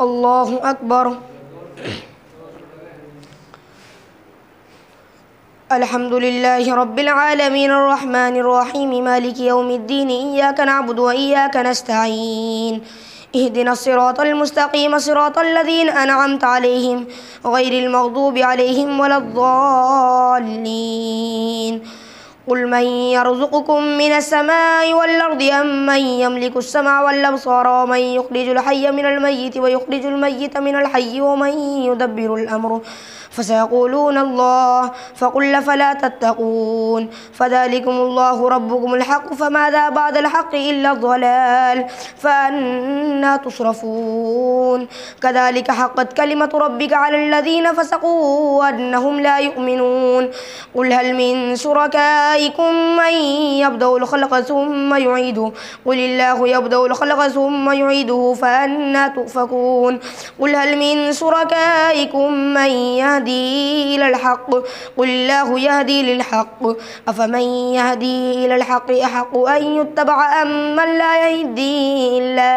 الله أكبر. الحمد لله رب العالمين الرحمن الرحيم مالك يوم الدين إياك نعبد وإياك نستعين اهدنا الصراط المستقيم صراط الذين أنعمت عليهم غير المغضوب عليهم ولا الضالين. قل من يرزقكم من السماء والأرض أم من يملك السمع والأبصار ومن يخرج الحي من الميت ويخرج الميت من الحي ومن يدبر الأمر فسيقولون الله فقل فلا تتقون فذلكم الله ربكم الحق فماذا بعد الحق إلا الضلال فأنا تصرفون كذلك حقت كلمة ربك على الذين فسقوا أنهم لا يؤمنون قل هل من شركائكم من يبدأ الخلق ثم يعيده قل الله يبدأ الخلق ثم يعيده فأنا تؤفكون قل هل من شركائكم من يهدي إلى الحق قل الله يهدي للحق أفمن يهدي إلى الحق أحق أن يتبع أم من لا يهدي إلا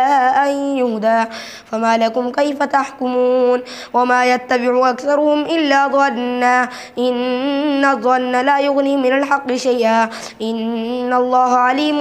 أن يهدى فما لكم كيف تحكمون وما يتبع أكثرهم إلا ظنا إن الظن لا يغني من الحق شيئا إن الله عليم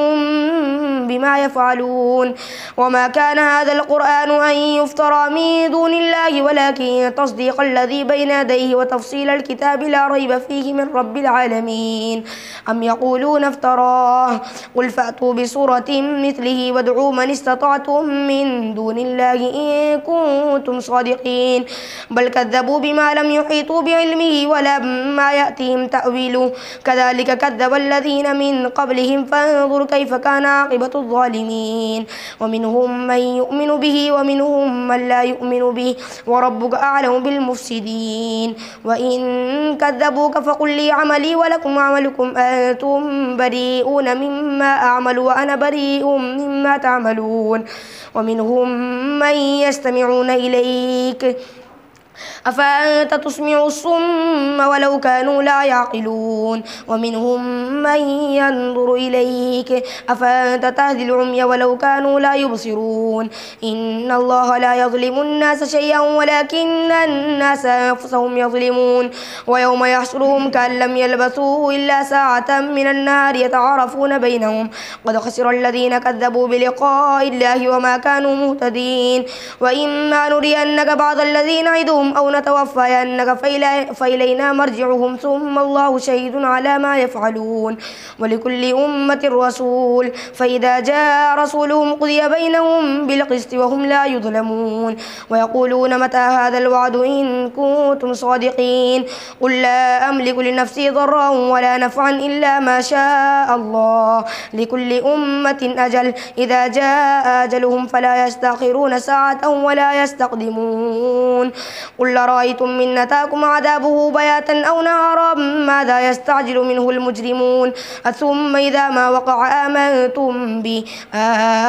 بما يفعلون وما كان هذا القرآن أن يفترى من دون الله ولكن تصديق الذي بين يديه وتفصيل الكتاب لا ريب فيه من رب العالمين أم يقولون افتراه قل فأتوا بسورة مثله وادعوا من استطعتم من دون الله إن كنتم صادقين بل كذبوا بما لم يحيطوا بعلمه ولما يأتهم تأويله كذلك كذب الذين من قبلهم فانظر كيف كان عاقبة الظالمين ومنهم من يؤمن به ومنهم من لا يؤمن به وربك أعلم بالمفسدين وإن كذبوك فقل لي عملي ولكم عملكم أنتم بريئون مما أعمل وأنا بريء مما تعملون ومنهم من يستمعون إليك أفأنت تسمع الصم ولو كانوا لا يعقلون ومنهم من ينظر إليك أفأنت تهدي العمي ولو كانوا لا يبصرون إن الله لا يظلم الناس شيئا ولكن الناس أنفسهم يظلمون ويوم يحشرهم كأن لم يلبثوا إلا ساعة من النهار يتعارفون بينهم قد خسر الذين كذبوا بلقاء الله وما كانوا مهتدين وإما نرينك بعض الذين نعدهم أو نتوفينك فإلينا مرجعهم ثم الله شهيد على ما يفعلون ولكل أمة رسول فإذا جاء رسولهم قضي بينهم بالقسط وهم لا يظلمون ويقولون متى هذا الوعد إن كنتم صادقين قل لا أملك لنفسي ضرا ولا نفعا إلا ما شاء الله لكل أمة أجل إذا جاء أجلهم فلا يستأخرون ساعة ولا يستقدمون قل أرأيتم من أتاكم عذابه بياتا أو نهارا ماذا يستعجل منه المجرمون ثم إذا ما وقع آمنتم به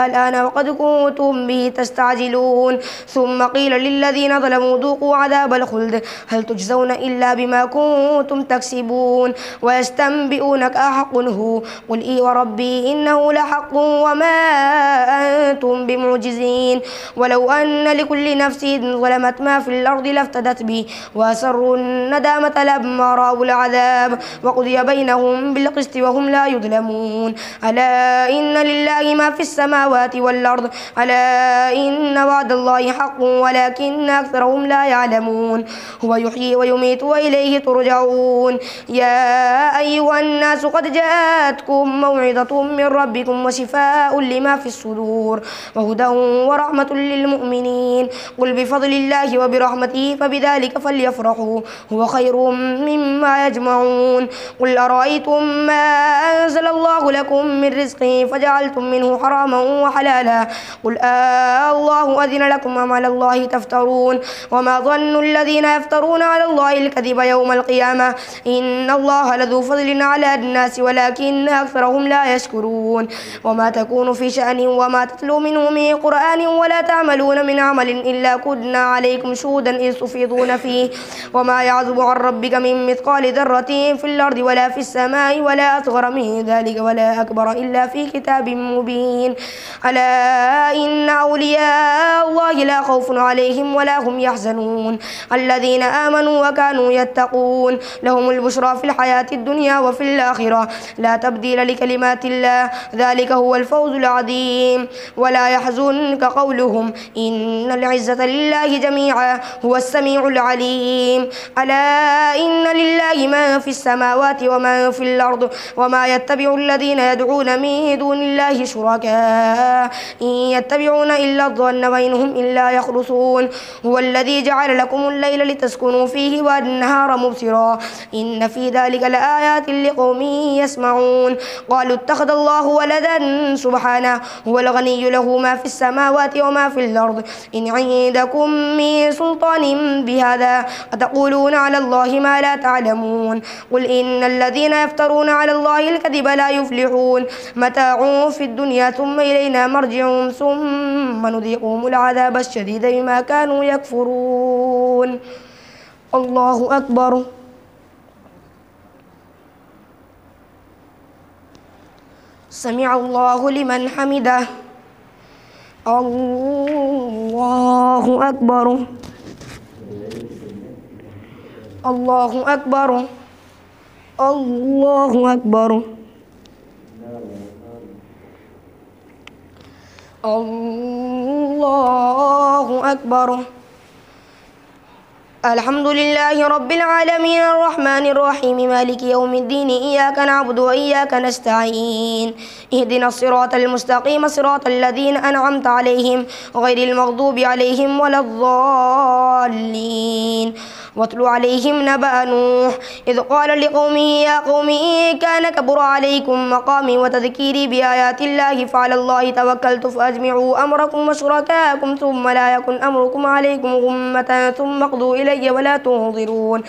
الآن وقد كنتم به تستعجلون ثم قيل للذين ظلموا ذوقوا عذاب الخلد هل تجزون إلا بما كنتم تكسبون ويستنبئونك أحق هو قل إي وربي إنه لحق وما أنتم بمعجزين ولو أن لكل نفس ظلمت ما في الأرض لافتدت به وأسروا الندامة لما رأوا العذاب وقضي بينهم بالقسط وهم لا يظلمون ألا إن لله ما في السماوات والأرض ألا إن وعد الله حق ولكن أكثرهم لا يعلمون هو يحيي ويميت وإليه ترجعون يا أيها الناس قد جاءتكم موعظة من ربكم وشفاء لما في الصدور وهدى ورحمة للمؤمنين قل بفضل الله وبرحمته فبذلك فليفرحوا هو خير مما يجمعون قل أرأيتم ما أنزل الله لكم من رزق فجعلتم منه حراما وحلالا قل الله أذن لكم أم على الله تفترون وما ظن الذين يفترون على الله الكذب يوم القيامة إن الله لذو فضل على الناس ولكن أكثرهم لا يشكرون وما تكون في شأن وما تتلو تحملوا منه من قرآن ولا تعملون من عمل إلا كنا عليكم شهودا إذ تفيضون فيه وما يعزب عن ربك من مثقال ذرة في الأرض ولا في السماء ولا أصغر من ذلك ولا أكبر إلا في كتاب مبين ألا إن أولياء الله لا خوف عليهم ولا هم يحزنون الذين آمنوا وكانوا يتقون لهم البشرى في الحياة الدنيا وفي الآخرة لا تبديل لكلمات الله ذلك هو الفوز العظيم ولا يحزنك قولهم إن العزة لله جميعا هو السميع العليم ألا إن لله ما في السماوات وما في الأرض وما يتبع الذين يدعون من دون الله شركاء إن يتبعون إلا الظن وإن هم إلا يخرصون هو الذي جعل لكم الليل لتسكنوا فيه والنهار مبصرا إن في ذلك لآيات لقوم يسمعون قالوا اتخذ الله ولدا سبحانه هو الغني له ما في السماوات وما في الأرض إن عندكم من سلطان بهذا أتقولون على الله ما لا تعلمون قل إن الذين يفترون على الله الكذب لا يفلحون متاع في الدنيا ثم إلينا مرجعهم ثم نذيقهم العذاب الشديد بما كانوا يكفرون الله أكبر سمع الله لمن حمده الله أكبر الله أكبر الله أكبر الله أكبر الحمد لله رب العالمين الرحمن الرحيم مالك يوم الدين إياك نعبد وإياك نستعين اهدنا الصراط المستقيم صراط الذين أنعمت عليهم غير المغضوب عليهم ولا الضالين واتل عليهم نبأ نوح إذ قال لقومه يا قوم إن كان كبر عليكم مقامي وتذكيري بآيات الله فعلى الله توكلت فأجمعوا أمركم وشركاءكم ثم لا يكن أمركم عليكم غمة ثم اقضوا إلي ولا تنظرون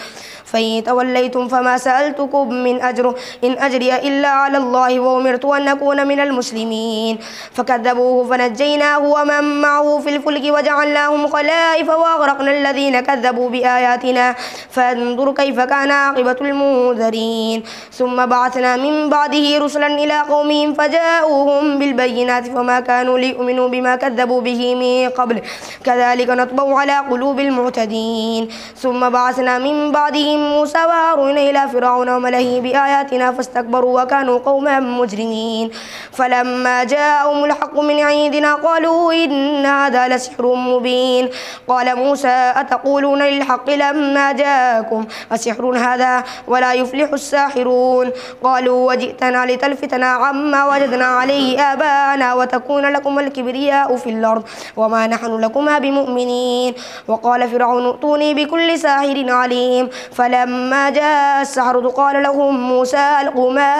فإن توليتم فما سألتكم من أجر إن أجري إلا على الله وأمرت أن أكون من المسلمين فكذبوه فنجيناه ومن معه في الفلك وجعلناهم خلائف وأغرقنا الذين كذبوا بآياتنا فانظر كيف كان عاقبة المنذرين ثم بعثنا من بعده رسلا إلى قومهم فجاءوهم بالبينات فما كانوا ليؤمنوا بما كذبوا به من قبل كذلك نطبع على قلوب المعتدين ثم بعثنا من بعدهم موسى وهارون إلى فرعون وملئه بآياتنا فاستكبروا وكانوا قوما مجرمين فلما جاءهم الحق من عندنا قالوا إن هذا لسحر مبين قال موسى أتقولون للحق لما جاءكم أسحر هذا ولا يفلح الساحرون قالوا وجئتنا لتلفتنا عما وجدنا عليه آباءنا وتكون لكم الكبرياء في الأرض وما نحن لكما بمؤمنين وقال فرعون ائتوني بكل ساحر عليم فلما جاء السحرة قال لهم موسى ألقوا ما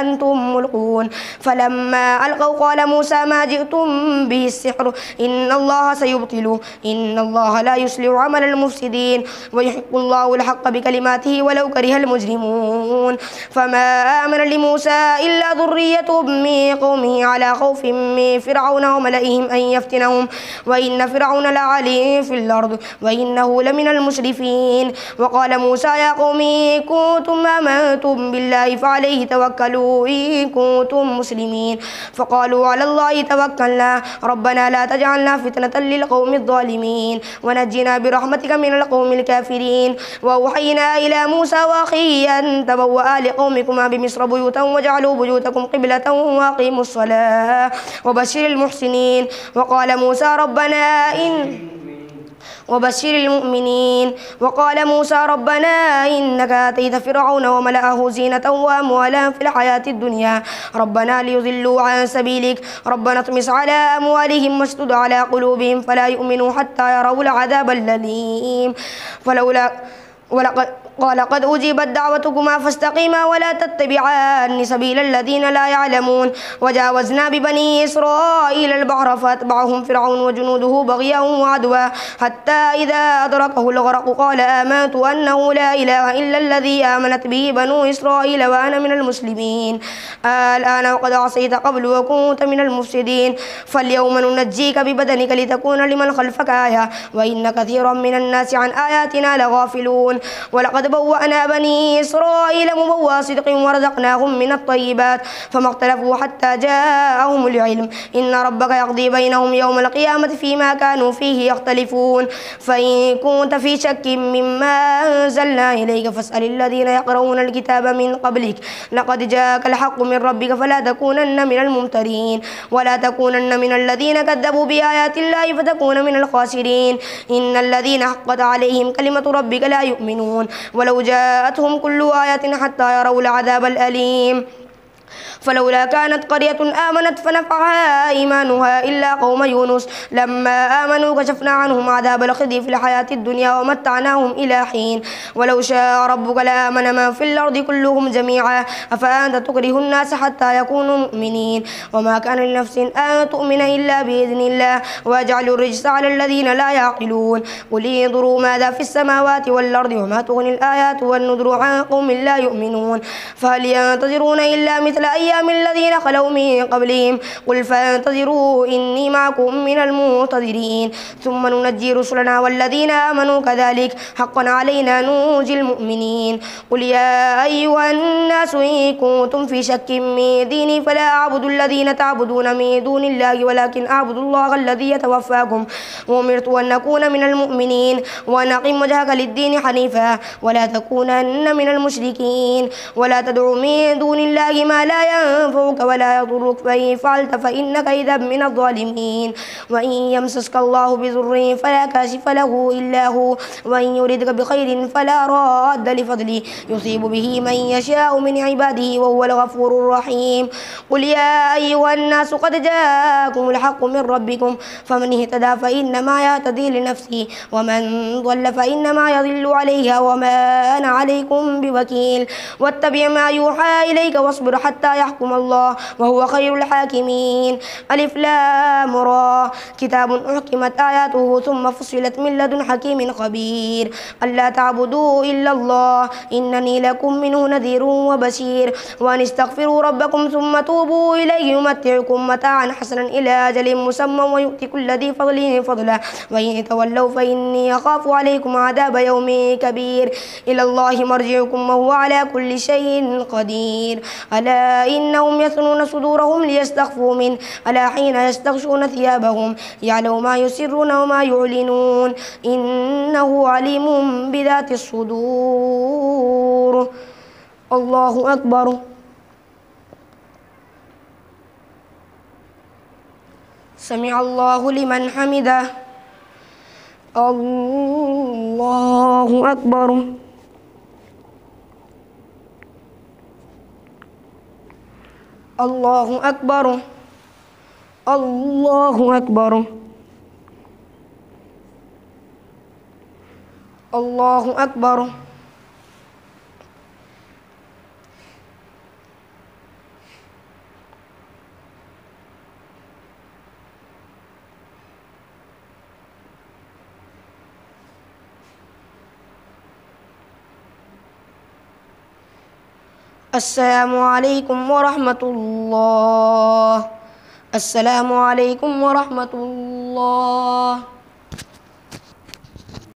أنتم ملقون فلما ألقوا قال موسى ما جئتم به السحر إن الله سيبطله إن الله لا يصلح عمل المفسدين ويحق الله الحق بكلماته ولو كره المجرمون فما آمن لموسى إلا ذرية من قومه على خوف من فرعون وملئهم أن يفتنهم وإن فرعون لعالٍ في الأرض وإنه لمن المسرفين وقال موسى يا قوم إن كنتم آمنتم بالله فعليه توكلوا إن كنتم مسلمين فقالوا على الله توكلنا ربنا لا تجعلنا فتنة للقوم الظالمين ونجنا برحمتك من القوم الكافرين وأوحينا إلى موسى وأخيه أن تبوأ لقومكما بمصر بيوتا وجعلوا بيوتكم قبلة وأقيموا الصلاة وبشر المحسنين وقال موسى ربنا وبشر المؤمنين وقال موسى ربنا إنك آتيت فرعون وملأه زينة وأموالا في الحياة الدنيا ربنا ليضلوا عن سبيلك ربنا اطمس على أموالهم واشدد على قلوبهم فلا يؤمنوا حتى يروا العذاب الأليم قال قد أجيبت دعوتكما فاستقيما ولا تتبعان سبيل الذين لا يعلمون وجاوزنا ببني إسرائيل البحر فأتبعهم فرعون وجنوده بغيا وعدوا حتى إذا أدركه الغرق قال آمنت أنه لا إله إلا الذي آمنت به بنو إسرائيل وأنا من المسلمين الآن وقد عصيت قبل وكنت من المفسدين فاليوم ننجيك ببدنك لتكون لمن خلفك آية وإن كثيرا من الناس عن آياتنا لغافلون ولقد بوأنا بني إسرائيل مبوأ صدق ورزقناهم من الطيبات فما اختلفوا حتى جاءهم العلم إن ربك يقضي بينهم يوم القيامة فيما كانوا فيه يختلفون فإن كنت في شك مما أنزلنا إليك فاسأل الذين يقرؤون الكتاب من قبلك لقد جاءك الحق من ربك فلا تكونن من الممترين ولا تكونن من الذين كذبوا بآيات الله فتكون من الخاسرين إن الذين حقت عليهم كلمة ربك لا يؤمنون ولو جاءتهم كل آية حتى يروا العذاب الأليم فلولا كانت قرية آمنت فنفعها إيمانها إلا قوم يونس لما آمنوا كشفنا عنهم عذاب الخزي في الحياة الدنيا ومتعناهم إلى حين ولو شاء ربك لآمن من في الأرض كلهم جميعا أفأنت تكره الناس حتى يكونوا مؤمنين وما كان لنفس أن تؤمن إلا بإذن الله ويجعل الرجس على الذين لا يعقلون قل انظروا ماذا في السماوات والأرض وما تغني الآيات والنذر عن قوم لا يؤمنون فهل ينتظرون إلا مثل أيام الذين خلوا من قبلهم قل فانتظروا إني معكم من المنتظرين ثم ننجي رسلنا والذين آمنوا كذلك حقا علينا ننجي المؤمنين قل يا أيها الناس إن كنتم في شك من ديني فلا أعبد الذين تعبدون من دون الله ولكن أعبد الله الذي يتوفاكم وأمرت أن أكون من المؤمنين وأن أقم وجهك للدين حنيفا ولا تكونن من المشركين ولا تدع من دون الله ما لا ينفعك ولا يضرك فإن فعلت فإنك إذا من الظالمين وإن يمسسك الله بضر فلا كاشف له إلا هو وإن يردك بخير فلا راد لفضله يصيب به من يشاء من عباده وهو الغفور الرحيم قل يا أيها الناس قد جاءكم الحق من ربكم فمن اهتدى فإنما يهتدي لنفسه ومن ضل فإنما يضل عليها وما أنا عليكم بوكيل واتبع ما يوحى إليك واصبر حتى يحكم الله وهو خير الحاكمين ألف لام را كتاب أحكمت آياته ثم فصلت من لدن حكيم خبير ألا تعبدوا إلا الله إنني لكم منه نذير وبشير وأن استغفروا ربكم ثم توبوا إليه يمتعكم متاعا حسنا إلى أجل مسمى ويؤتي كل ذي فضل فضلا وإن تولوا فإني أخاف عليكم عذاب يوم كبير إلى الله مرجعكم وهو على كل شيء قدير ألا إنهم يثنون صدورهم ليستخفوا منه ألا حين يستغشون ثيابهم يعلم ما يسرون وما يعلنون إنه عليم بذات الصدور الله أكبر سمع الله لمن حمده الله أكبر الله أكبر الله أكبر الله أكبر السلام عليكم ورحمة الله السلام عليكم ورحمة الله